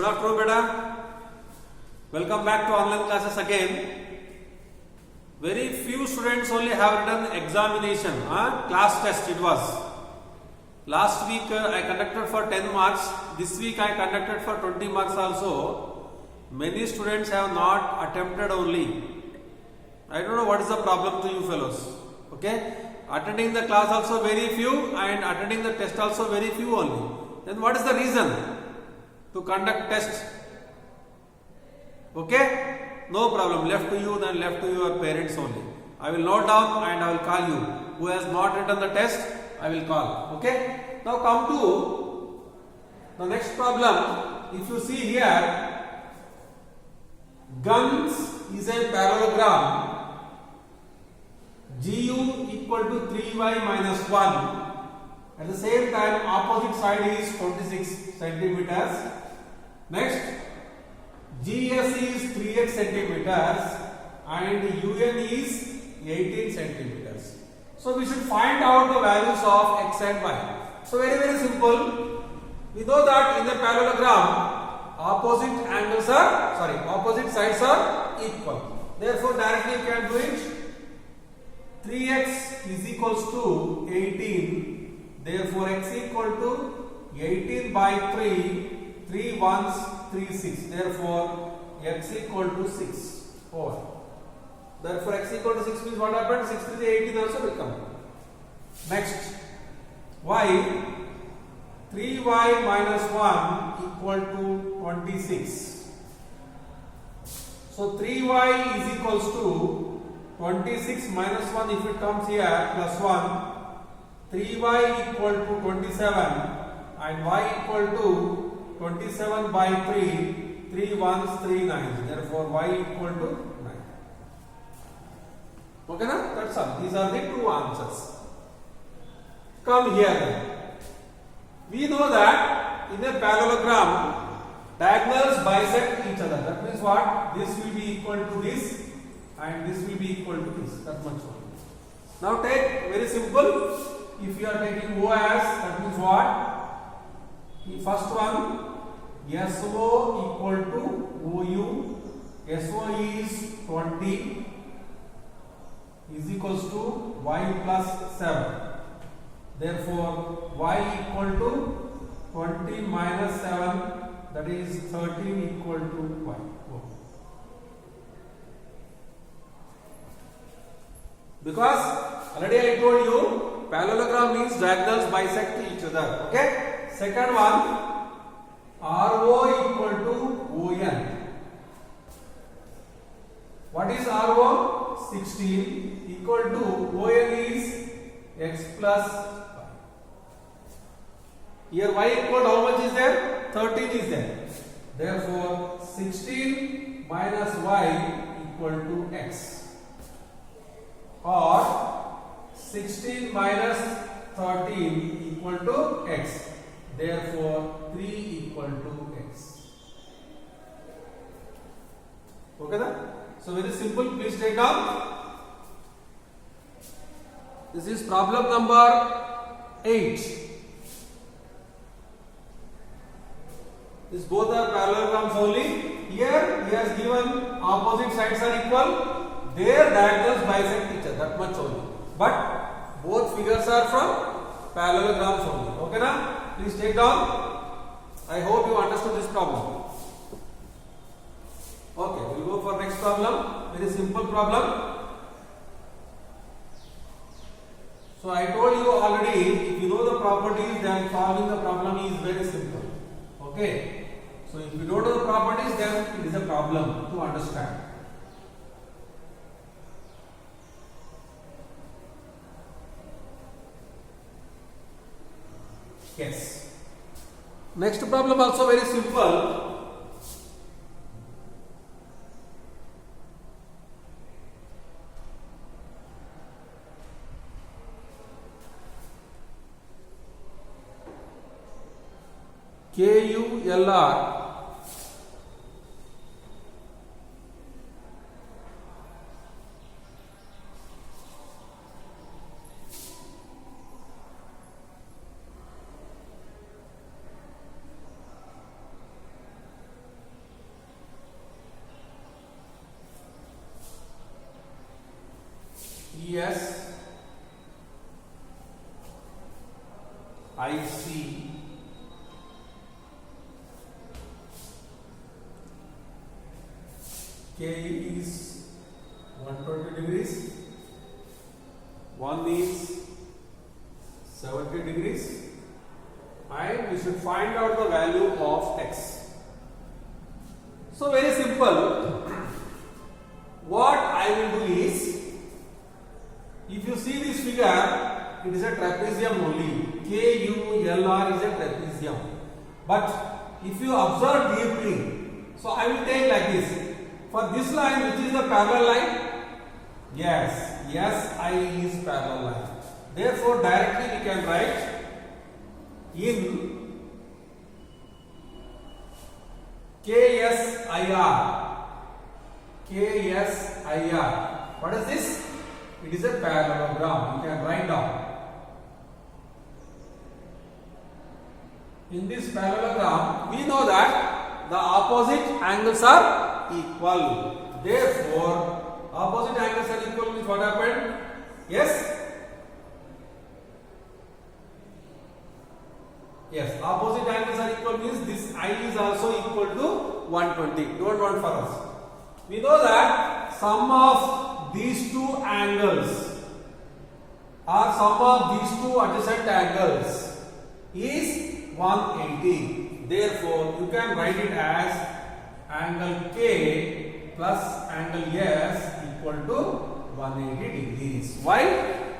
good afternoon, beta. Welcome back to online classes again. Very few students only have written examination, class test it was. Last week I conducted for 10 marks. This week I conducted for 20 marks also. Many students have not attempted only. I don't know what is the problem to you fellows. Okay, attending the class also very few and attending the test also very few only. Then what is the reason to conduct test? Okay, no problem, left to you, then left to your parents only. I will note down and I will call you. Who has not written the test, I will call. Okay, now come to the next problem. If you see here, guns is a parallelogram. GU equal to 3y minus 1. At the same time, opposite side is 26 centimeters. Next, GS is 3x centimeters and UN is 18 centimeters. So we should find out the values of x and y. So very simple. We know that in the parallelogram, opposite sides are equal. Therefore, directly you can do it. 3x is equals to 18. Therefore, x equal to 18 by 3. 3 ones, 3 6. Therefore, x equal to 6. Over. Therefore, x equal to 6 means what happened? 6 to the 18 also will come. Next, y. 3y minus 1 equal to 26. So, 3y is equals to 26 minus 1 if it comes here plus 1. 3y equal to 27 and y equal to 27 by 3, 3 ones, 3 nines. Therefore, y equal to 9. Okay, na? That's all. These are the two answers. Come here then. We know that in a parallelogram, diagonals bisect each other. That means what? This will be equal to this and this will be equal to this. That much only. Now take very simple. If you are taking O as, that means what? The first one, SO equal to OU. SO is 20 is equals to y plus 7. Therefore, y equal to 20 minus 7, that is 13 equal to y. Because already I told you, parallelogram means diagonals bisect each other. Okay. Second one, RO equal to ON. What is RO? 16 equal to ON is x plus y. Here y equal to how much is there? 13 is there. Therefore, 16 minus y equal to x. Or 16 minus 13 equal to x. Therefore, 3 equal to x. Okay, then? So very simple. Please take down. This is problem number 8. These both are parallelograms only. Here he has given opposite sides are equal. Their diagonals bisect each other. That much only. But both figures are from parallelograms only. Okay, na? Please take down. I hope you understood this problem. Okay, we will go for next problem. Very simple problem. So I told you already, if you know the properties, then solving the problem is very simple. Okay. So if you don't know the properties, then it is a problem to understand. Yes. Next problem also very simple. KULR ES, IC, K is 120 degrees, 1 is 70 degrees, and we should find out the value of x. So very simple. What I will do is, if you see this figure, it is a trapezium only. KULR is a trapezium. But if you observe deeply, so I will take like this. For this line, which is the parallel line? Yes, SI is parallel line. Therefore, directly we can write in KSIR. KSIR. What is this? It is a parallelogram. You can write down. In this parallelogram, we know that the opposite angles are equal. Therefore, opposite angles are equal means what happened? Yes? Yes, opposite angles are equal means this I is also equal to 120. Don't want for us. We know that sum of these two angles or sum of these two adjacent angles is 180. Therefore, you can write it as angle K plus angle S equal to 180 degrees. Why?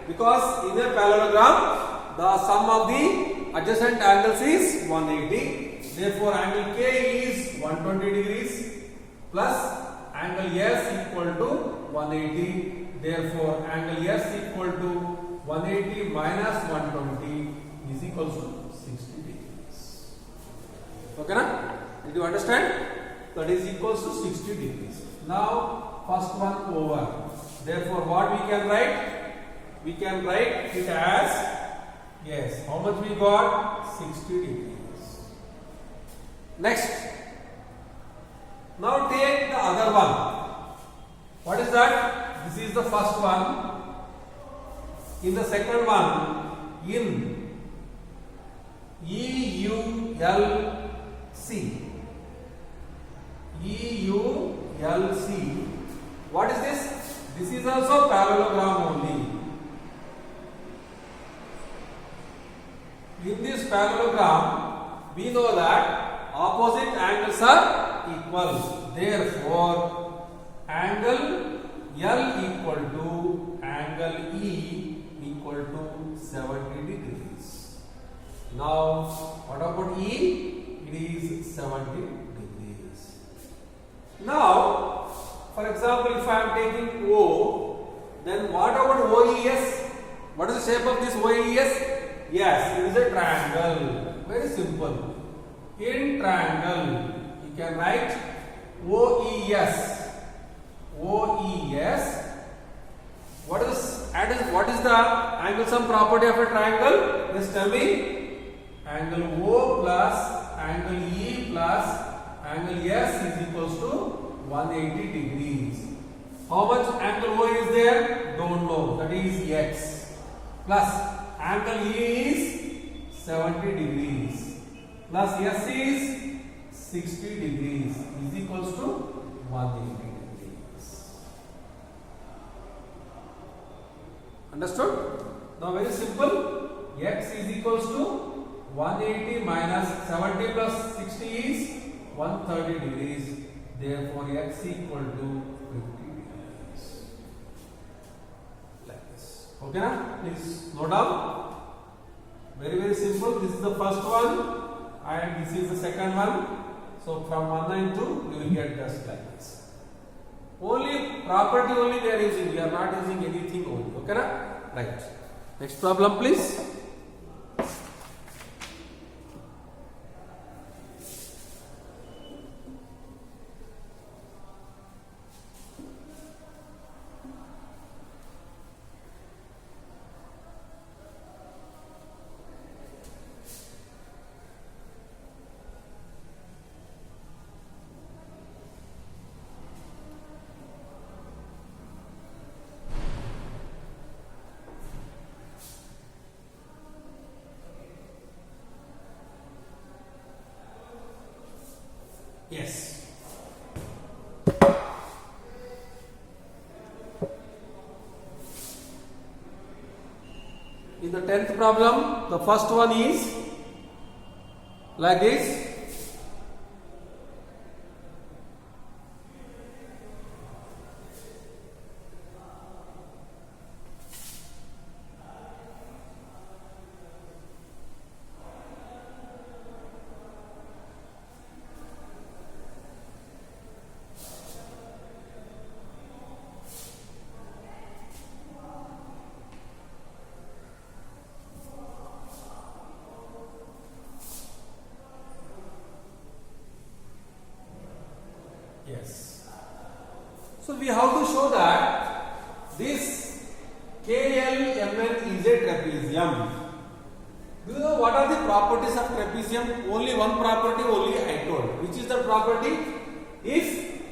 Because in a parallelogram, the sum of the adjacent angles is 180. Therefore, angle K is 120 degrees plus angle S equal to 180. Therefore, angle S equal to 180 minus 120 is equal to 60 degrees. Okay, na? Did you understand? That is equals to 60 degrees. Now, first one over. Therefore, what we can write? We can write it as, yes, how much we got? 60 degrees. Next. Now take the other one. What is that? This is the first one. In the second one, in EULC. EULC. What is this? This is also parallelogram only. In this parallelogram, we know that opposite angles are equal. Therefore, angle L equal to angle E equal to 70 degrees. Now, what about E? It is 70 degrees. Now, for example, if I am taking O, then what about OES? What is the shape of this OES? Yes, it is a triangle. Very simple. In triangle, you can write OES. OES. What is the angle sum property of a triangle? Just tell me. Angle O plus angle E plus angle S is equals to 180 degrees. How much angle O is there? Don't know. That is X. Plus angle E is 70 degrees. Plus S is 60 degrees is equals to 180 degrees. Understood? Now very simple. X is equals to 180 minus 70 plus 60 is 130 degrees. Therefore, X equal to 50 degrees. Like this. Okay, na? Please note down. Very simple. This is the first one and this is the second one. So from 1 and 2 you will get just like this. Only property only we are using. We are not using anything only. Okay, na? Right. Next problem, please. problem, the first one is like this. Yes. So we have to show that this KLMN is a trapezium. Do you know what are the properties of trapezium? Only one property only I told. Which is the property? If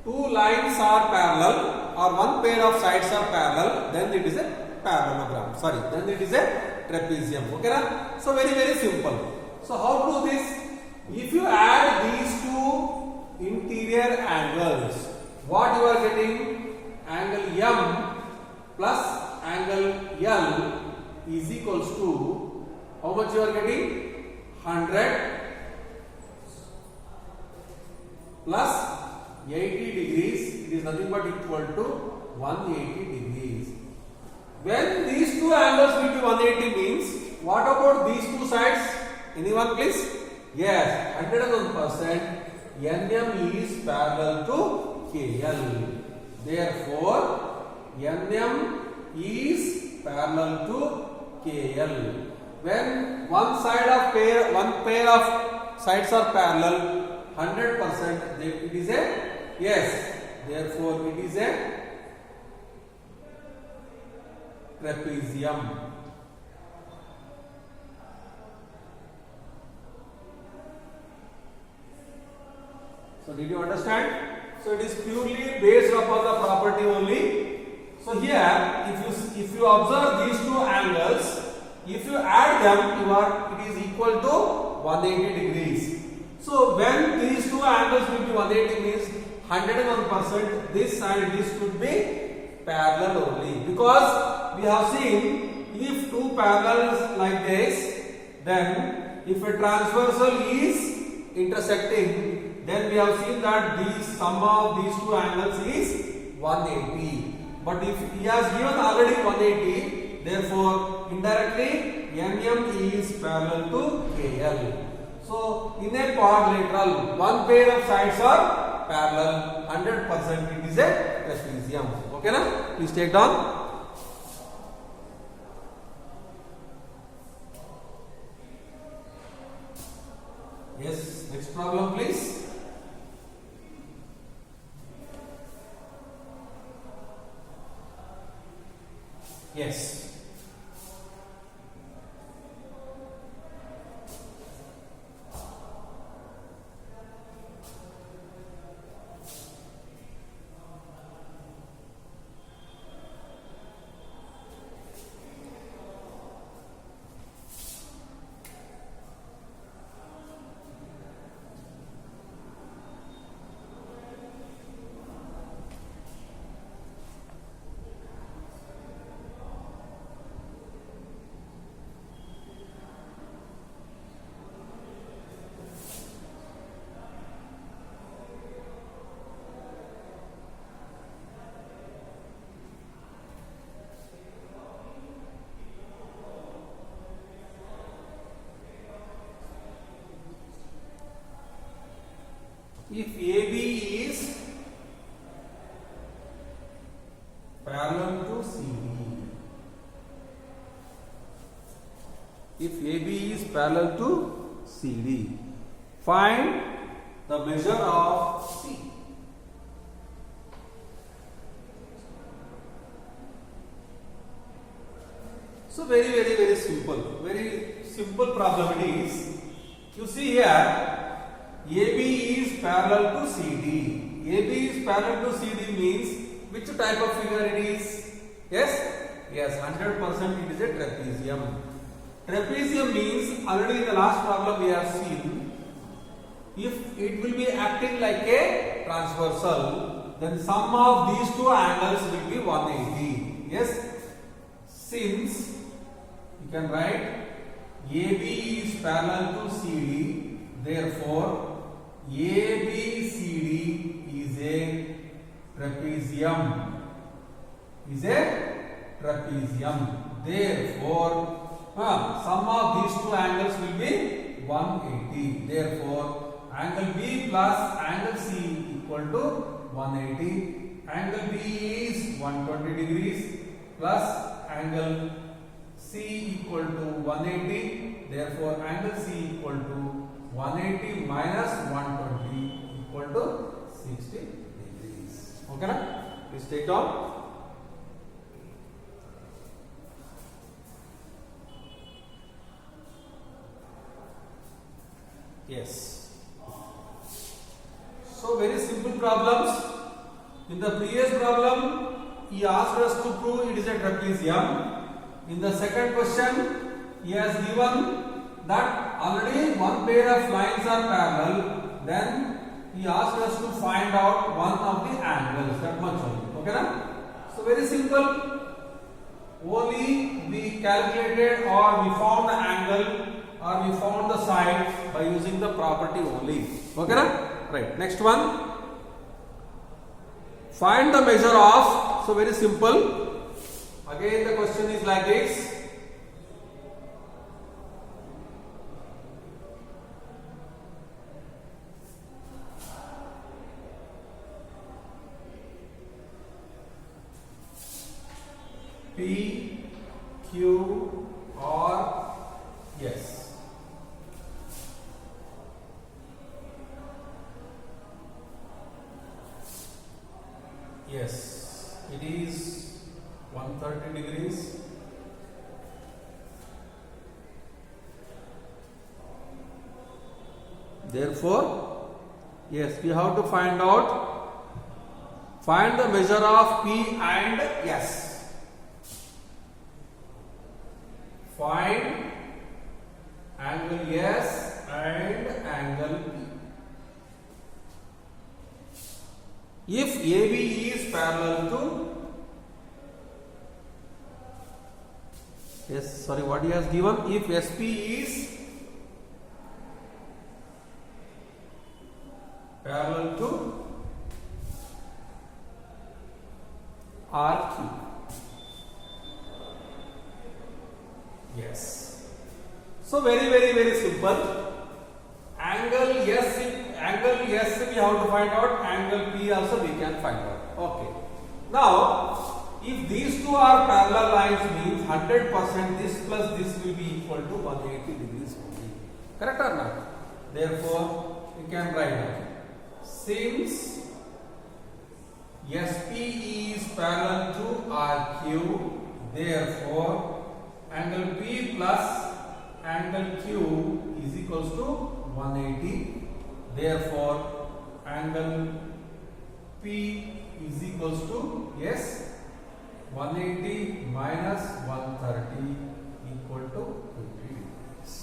two lines are parallel or one pair of sides are parallel, then it is a parallelogram. Sorry, then it is a trapezium. Okay, na? So very simple. So how to do this? If you add these two interior angles, what you are getting? Angle M plus angle L is equals to how much you are getting? 100 plus 80 degrees. It is nothing but equal to 180 degrees. When these two angles will be 180 means, what about these two sides? Anyone please? Yes, 101%. NM is parallel to KL. Therefore, NM is parallel to KL. When one pair of sides are parallel, 100%, it is a yes. Therefore, it is a trapezium. So did you understand? So it is purely based upon the property only. So here, if you observe these two angles, if you add them, it is equal to 180 degrees. So when these two angles will be 180 means 101%. This side this should be parallel only, because we have seen if two parallels like this, then if a transversal is intersecting, then we have seen that the sum of these two angles is 180. But if he has given already 180, therefore indirectly MM is parallel to KL. So in a quadrilateral, one pair of sides are parallel, 100% it is a trapezium. Okay na? Please take down. Yes, next problem please. Yes. If AB is parallel to CD, if AB is parallel to CD, find the measure of C. So very simple problem it is. You see here, AB is parallel to CD. AB is parallel to CD means which type of figure it is? Yes, 100% it is a trapezium. Trapezium means, already in the last problem we have seen, if it will be acting like a transversal, then sum of these two angles will be 180. Yes, since can write AB is parallel to CD, therefore ABCD is a trapezium. Therefore, sum of these two angles will be 180. Therefore, angle B plus angle C equal to 180. Angle B is 120 degrees plus angle C equal to 180. Therefore, angle C equal to 180 minus 120 equal to 60 degrees. Okay, na? Please take down. Yes. So very simple problems. In the previous problem, he asked us to prove it is a trapezium. In the second question, he has given that already one pair of lines are parallel. Then he asked us to find out one of the angles. That much only. Okay, na? So very simple. Only we calculated or we found the angle or we found the side by using the property only. Okay, na? Right. Next one. Find the measure of. So very simple. Again the question is like this. P, Q, R, S. Yes, it is 130 degrees. Therefore, yes, we have to find the measure of P and S. Find angle S and angle P. If AB is parallel to, what he has given, if SP is parallel to RQ. Yes. So very simple. Angle S we have to find out. Angle P also we can find out. Okay. Now, if these two are parallel lines, means 100% this plus this will be equal to 180 degrees only. Correct or not? Therefore, we can write it. Since SP is parallel to RQ, therefore angle P plus angle Q is equals to 180. Therefore, angle P is equals to 180 minus 130 equal to 50 degrees.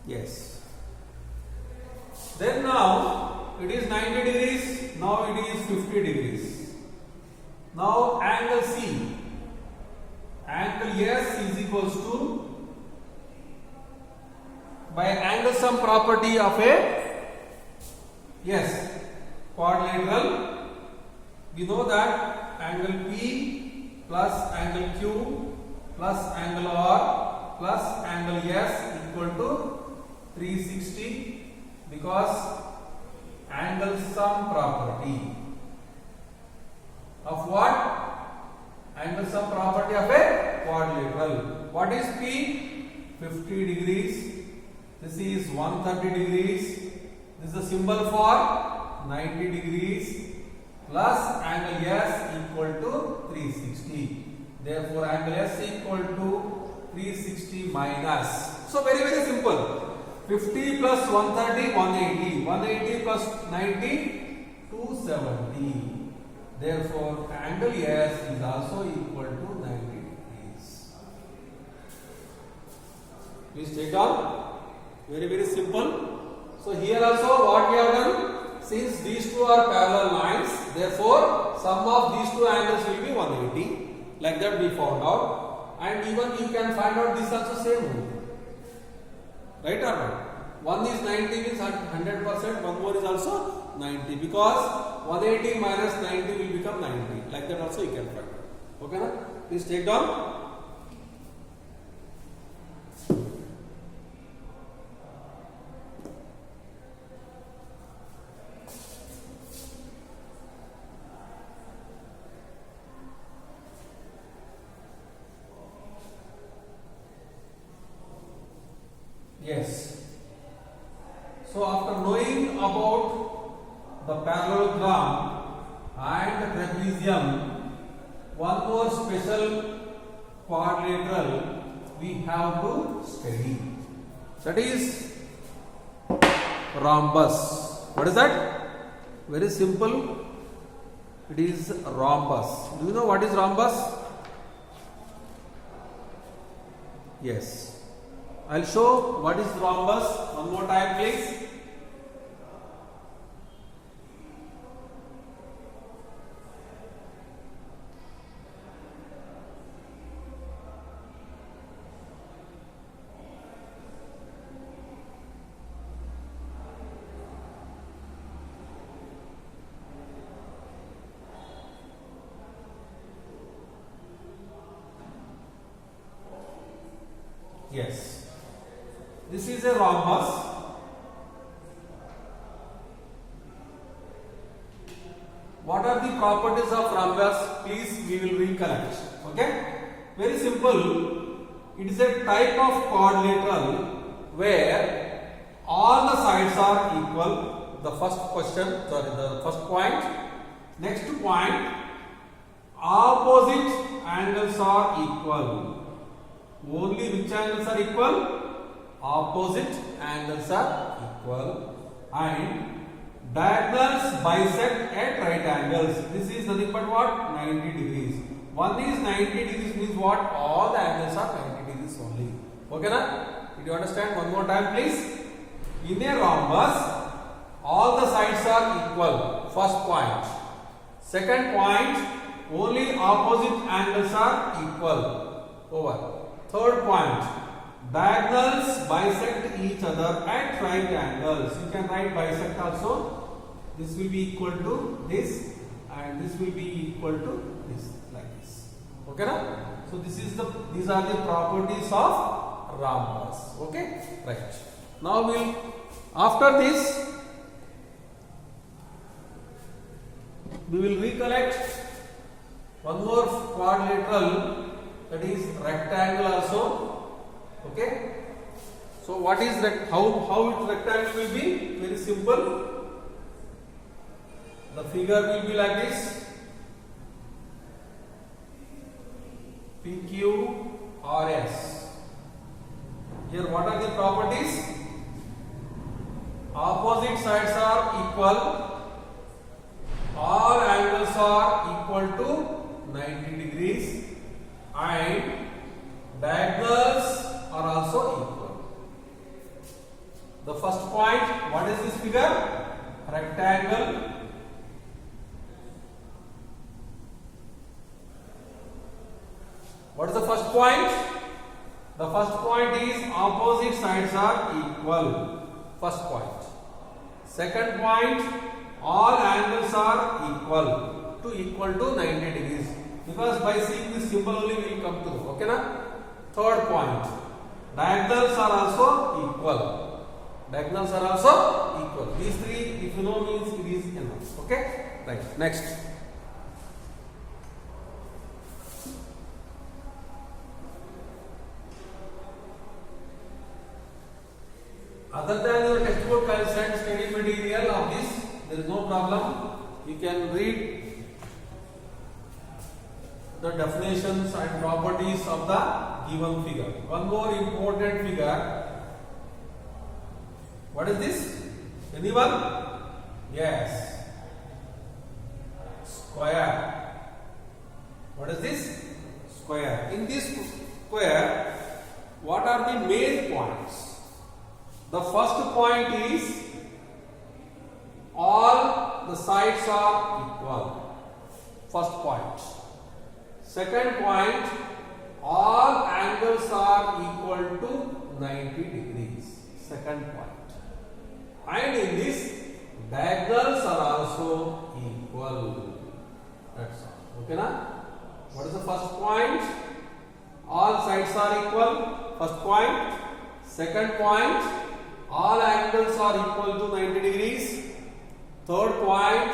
Yes. Then now it is 90 degrees, now it is 50 degrees. Now angle C, angle S is equals to, by angle sum property of a quadrilateral, we know that angle P plus angle Q plus angle R plus angle S equal to 360, because angle sum property of what? Angle sum property of a quadrilateral. What is P? 50 degrees. This is 130 degrees. This is the symbol for 90 degrees plus angle S equal to 360. Therefore, angle S equal to 360 minus. So very simple. 50 plus 130, 180. 180 plus 90, 270. Therefore, angle S is also equal to 90 degrees. Please take down. Very simple. So here also what we have done, since these two are parallel lines, therefore sum of these two angles will be 180. Like that we found out, and even you can find out this also same only. Right or not? One is 90 means 100%, one more is also 90, because 180 minus 90 will become 90. Like that also you can find out. Okay na? Please take down. Yes. So after knowing about the parallelogram and the trapezium, one more special quadrilateral we have to study. That is rhombus. What is that? Very simple. It is rhombus. Do you know what is rhombus? Yes. I'll show what is rhombus one more time, please. Yes. This is a rhombus. What are the properties of rhombus? Please, we will recollect. Okay? Very simple. It is a type of quadrilateral where all the sides are equal. The first point. Next point, opposite angles are equal. Only which angles are equal? Opposite angles are equal, and diagonals bisect at right angles. This is nothing but what? 90 degrees. One is 90 degrees means what? All the angles are 90 degrees only. Okay na? Did you understand? One more time please. In a rhombus, all the sides are equal. First point. Second point, only opposite angles are equal. Over. Third point, diagonals bisect each other at right angles. You can write bisect also. This will be equal to this, and this will be equal to this, like this. Okay na? So these are the properties of rhombus. Okay, right. Now after this we will recollect one more quadrilateral, that is rectangle also. Okay. So what is how rectangle will be? Very simple. The figure will be like this. PQRS. Here what are the properties? Opposite sides are equal. All angles are equal to 90 degrees, and diagonals are also equal. The first point, what is this figure? Rectangle. What is the first point? The first point is opposite sides are equal. First point. Second point, all angles are equal to 90 degrees. Because by seeing this symbol only we will come to know. Okay na? Third point, diagonals are also equal. Diagonals are also equal. These three, if you know, means it is enough. Okay? Right. Next. Other than your textbook, I will send study material of this. There is no problem. You can read the definitions and properties of the given figure. One more important figure. What is this? Anyone? Yes. Square. What is this? Square. In this square, what are the main points? The first point is the sides are equal. First point. Second point, all angles are equal to 90 degrees. Second point. And in this, diagonals are also equal. That's all. Okay, na? What is the first point? All sides are equal. First point. Second point, all angles are equal to 90 degrees. Third point,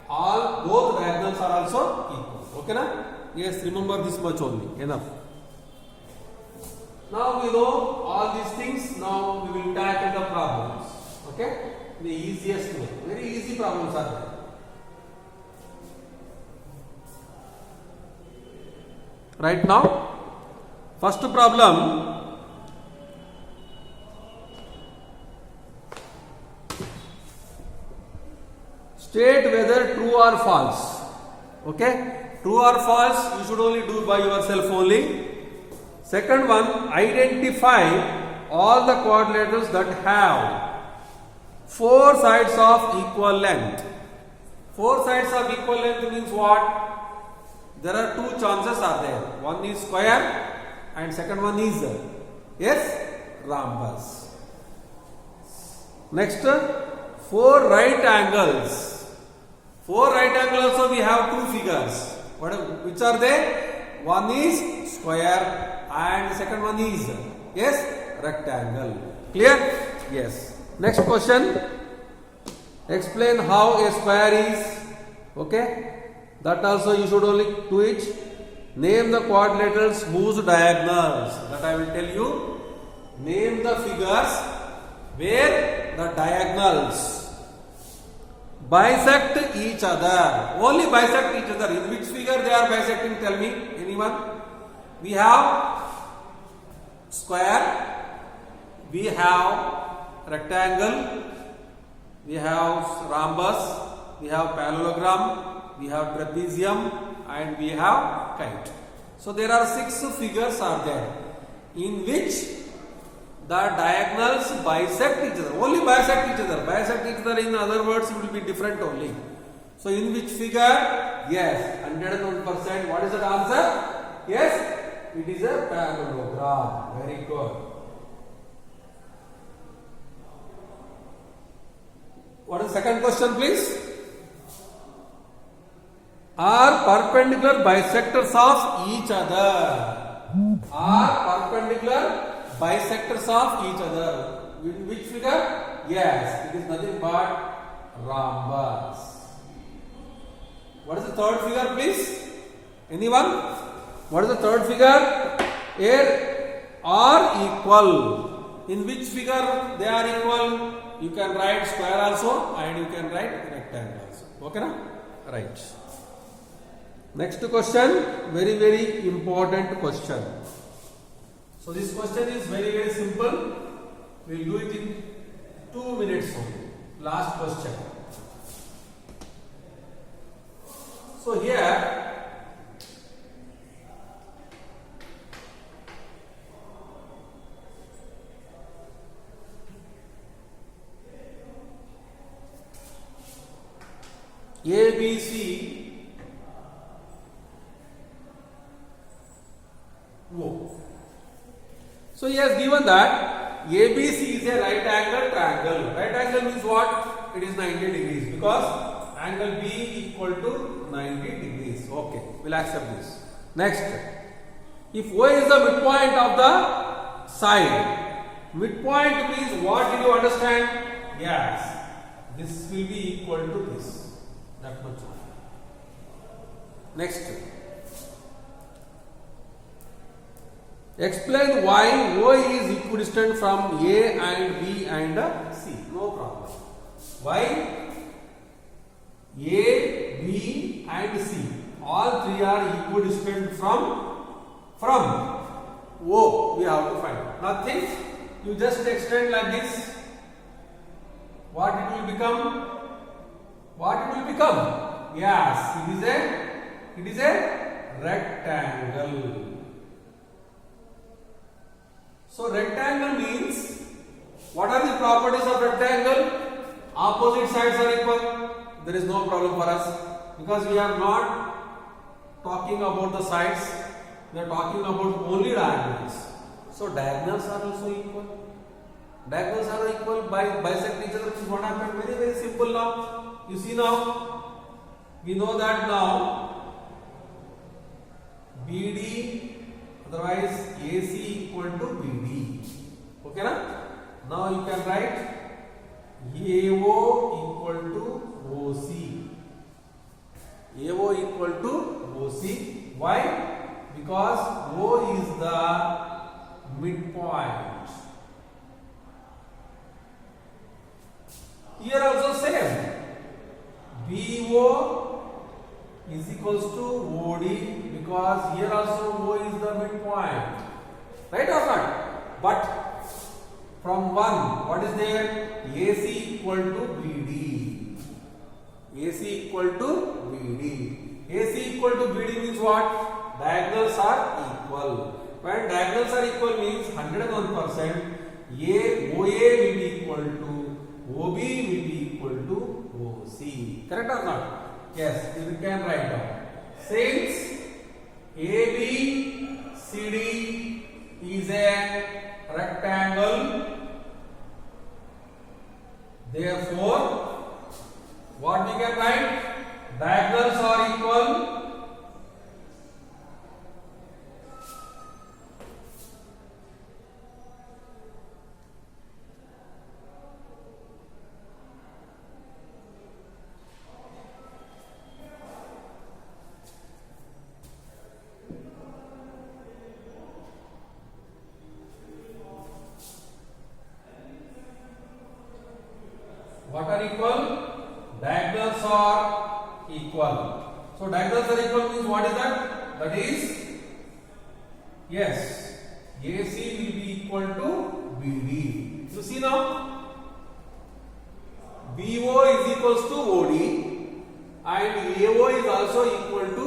both diagonals are also equal. Okay, na? Yes, remember this much only. Enough. Now we know all these things. Now we will tackle the problems. Okay? The easiest way. Very easy problems are there. Right now, first problem. State whether true or false. Okay? True or false, you should only do by yourself only. Second one, identify all the quadrilaterals that have four sides of equal length. Four sides of equal length means what? There are two chances are there. One is square and second one is rhombus. Next, four right angles. Four right angles also we have two figures. Which are they? One is square and second one is rectangle. Clear? Yes. Next question. Explain how a square is. Okay. That also you should only do it. Name the quadrilaterals whose diagonals. That I will tell you. Name the figures where the diagonals bisect each other. Only bisect each other. In which figure they are bisecting? Tell me. Anyone? We have square. We have rectangle. We have rhombus. We have parallelogram. We have trapezium. And we have kite. So there are 6 figures are there in which the diagonals bisect each other. Only bisect each other. Bisect each other, in other words, it will be different only. So in which figure? Yes, 101%. What is the answer? Yes, it is a parallelogram. Very good. What is the second question, please? Are perpendicular bisectors of each other? Are perpendicular bisectors of each other. In which figure? Yes, it is nothing but rhombus. What is the third figure, please? Anyone? What is the third figure? Here are equal. In which figure they are equal? You can write square also and you can write rectangle also. Okay, na? Right. Next question, very, very important question. So this question is very, very simple. We will do it in 2 minutes only. Last question. So here, ABC O. So he has given that ABC is a right angle triangle. Right angle means what? It is 90 degrees because angle B equal to 90 degrees. Okay, we'll accept this. Next, if O is the midpoint of the side, midpoint means what did you understand? Yes, this will be equal to this. That much. Next. Explain why O is equidistant from A and B and C. No problem. Why A, B and C all three are equidistant from O. We have to find. Nothing. You just extend like this. What it will become? What it will become? Yes, it is a rectangle. So rectangle means, what are the properties of rectangle? Opposite sides are equal. there is no problem for us, because we are not talking about the sides, we are talking about only diagonals. So diagonals are also equal. Diagonals are equal, bisect each other. What happened? Very, very simple now. You see now, we know that now BD, otherwise AC equal to BD. Okay na? Now you can write AO equal to OC. AO equal to OC. Why? Because O is the midpoint. Here also same. BO is equals to OD, because here also O is the midpoint. Right or not? But from 1, what is there? AC equal to BD. AC equal to BD. AC equal to BD means what? Diagonals are equal. When diagonals are equal means 101%. OA will be equal to OB will be equal to OC. Correct or not? Yes, you can write down. Since ABCD is a rectangle, therefore, what we can write? Diagonals are equal. What are equal? Diagonals are equal. So diagonals are equal means what is that? That is, yes, AC will be equal to BD. You see now, BO is equals to OD and AO is also equal to,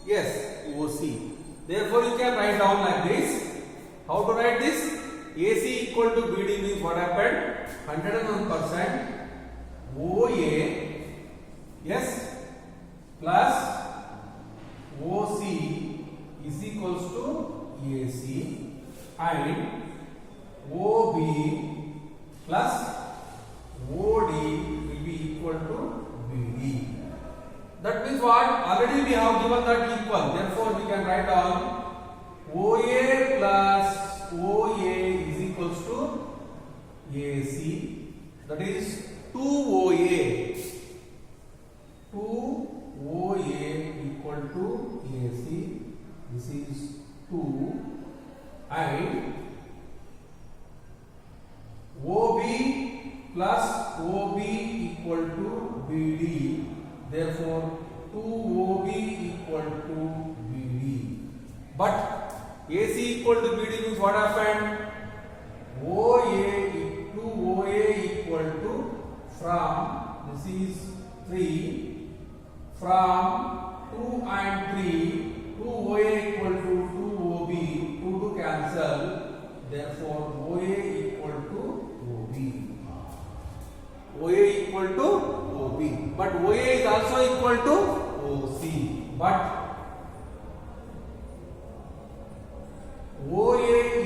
yes, OC. Therefore you can write down like this. How to write this? AC equal to BD means what happened? 101% OA, yes, plus OC is equals to AC and OB plus OD will be equal to BD. That means what? Already we have given that equal. Therefore, we can write down OA plus OA is equals to AC, that is 2OA. 2OA equal to AC. This is 2 and OB plus OB equal to BD. Therefore, 2OB equal to BD. But AC equal to BD means what happened? OA to OA equal to, from, this is 3, from 2 and 3, 2 OA equal to 2 OB, 2 to cancel, therefore OA equal to OB. OA equal to OB, but OA is also equal to OC, but OA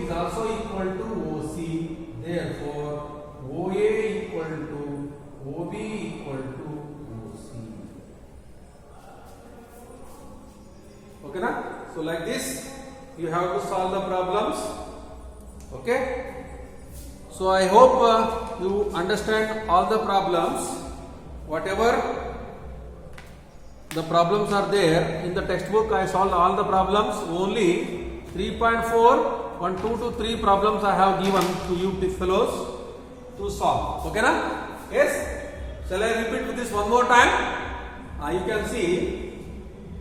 is also equal to OC, therefore OA equal to OB equal to OC. Okay na? So like this you have to solve the problems. Okay? So I hope you understand all the problems. Whatever the problems are there in the textbook, I solved all the problems. Only 3.4, 1, 2 to 3 problems I have given to you fellows to solve. Okay na? Yes? Shall I repeat this one more time? You can see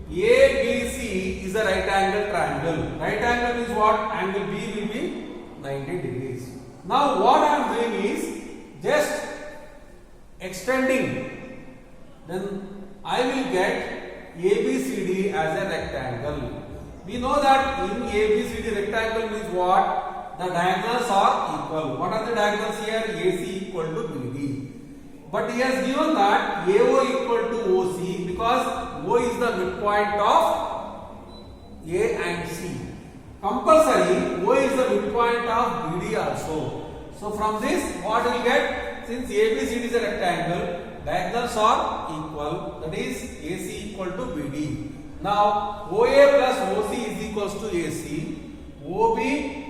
ABC is a right angle triangle. Right angle is what? Angle B will be 90 degrees. Now what I am doing is just extending. Then I will get ABCD as a rectangle. We know that in ABCD rectangle means what? The diagonals are equal. What are the diagonals here? AC equal to BD. but he has given that AO equal to OC because O is the midpoint of A and C. Compulsory O is the midpoint of BD also. So from this what we will get, since ABCD is a rectangle, diagonals are equal, that is AC equal to BD. Now OA plus OC is equals to AC, OB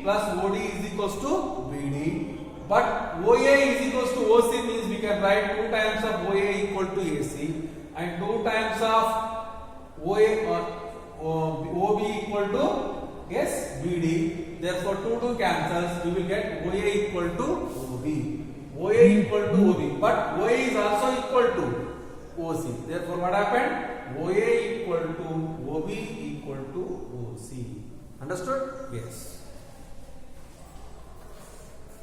plus OD is equals to BD, but OA is equals to OC means we can write 2 times of OA equal to AC and 2 times of OA or OB equal to BD. Therefore 2 cancels, we will get OA equal to OB. OA equal to OB, but OA is also equal to OC. Therefore what happened? OA equal to OB equal to OC. Understood? Yes.